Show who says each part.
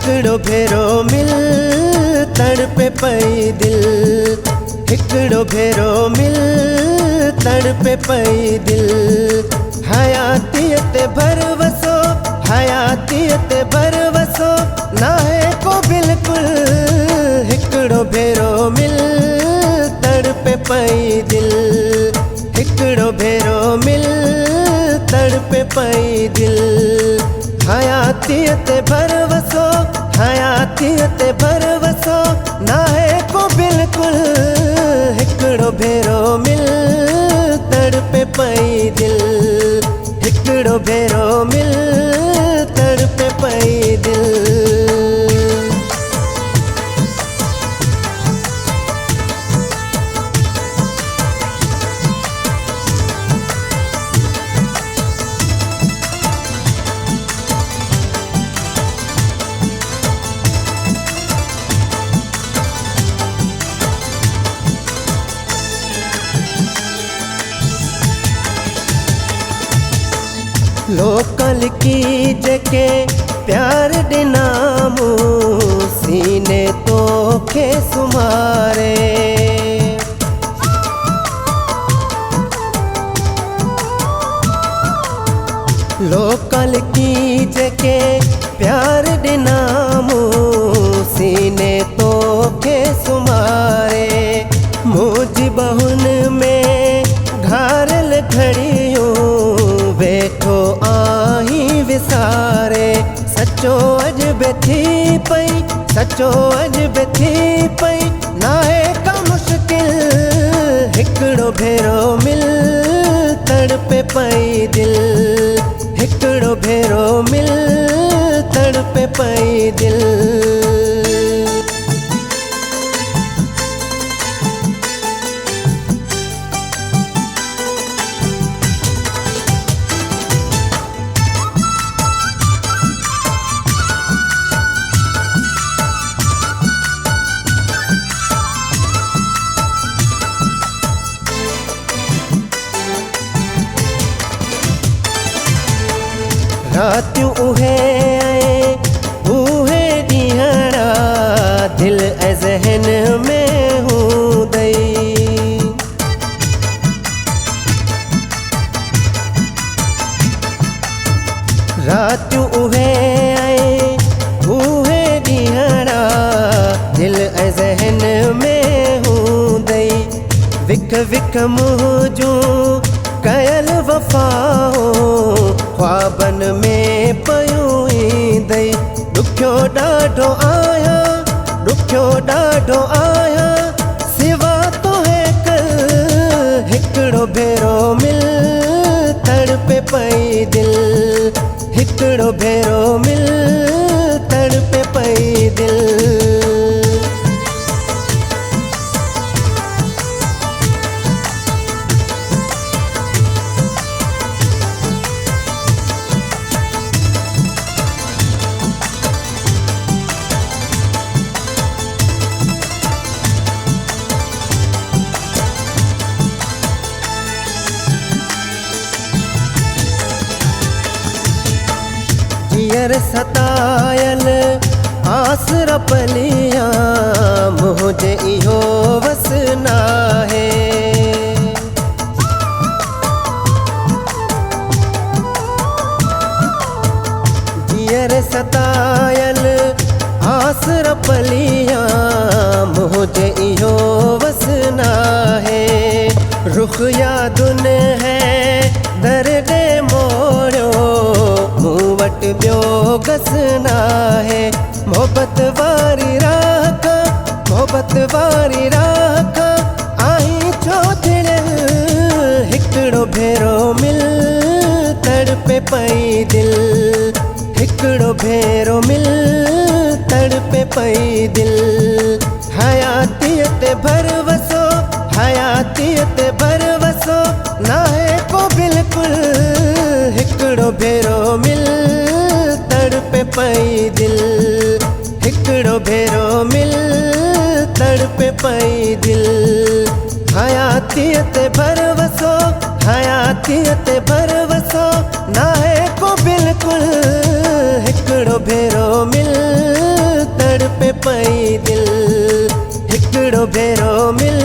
Speaker 1: हिकड़ो भेरो मिल तड़पे पई दिल, हिकड़ो भेरो मिल तड़पे पई दिल। हयातियत भरवसो, हयातियत भरवसो नाहे को बिल्कुल। हिकड़ो भेरो मिल तड़पे पई दिल, हिकड़ो भेरो मिल तड़पे पई दिल। हयातियत भरवसो, हयातियत भरवसो नाहे को बिल्कुल। हिकड़ो भेरो मिल तड़पे पई दिल, हिकड़ो भेरो मिल तड़पे पई दिल। लोकल की जके प्यार दिनामू सीने तो खे सुमारे। लोकल की जके प्यार दिनामू सीने तो खे सुमारे। मुझ बहुन में घारल घड़ियों बैठो आही विसारे। सचो अजब थी पई, सचो अजब थी पई नाहे का मुश्किल। हिकड़ो भेरो मिल तड़पे पई दिल, हिकड़ो भेरो मिल तड़पे पई दिल। रातियों उहे आए उहे ॾींहड़ा दिल ऐं ज़हन में हूं दई। रातियों उहे आए उहे ॾींहड़ा दिल ऐं ज़हन में हूं दई। विक विक मुंहुं जूं कयल वफ़ाओ ख्वाबन में पयूं ईंदई। ॾुखियो ॾाढो आहियां, ॾुखियो ॾाढो आहियां सिवा तोहे कल। हिकड़ो भेरो मिल तड़पे पई दिल, हिकड़ो भेरो मिल तड़पे पई दिल। जियर सतायल आसरा पलियां मुझे इहो वस नाहे। जियर सतायल आसरा पलियां मुझे इहो वस नाहे। रुख यादुन है दर्द मोड़ो मूं वट ॿियो गस नाहे। मोहब्बत वारी राख, मोहब्बत वारी राख आई छो थिड़ियल। हिकड़ो भेरो मिल तड़पे पई दिल, हिकड़ो भेरो मिल तड़पे पई दिल। हयातियत भरवसो, हयातियत भरवसो नाहे को बिल्कुल। हिकड़ो भेरो मिल तड़पे पई दिल, हिकड़ो भेरो मिल तड़पे पई दिल। हयातियत भरवसो, हयातियत भरवसो नाहे को बिल्कुल। हिकड़ो भेरो मिल में पई दिल, हिकिड़ो भेरो मिल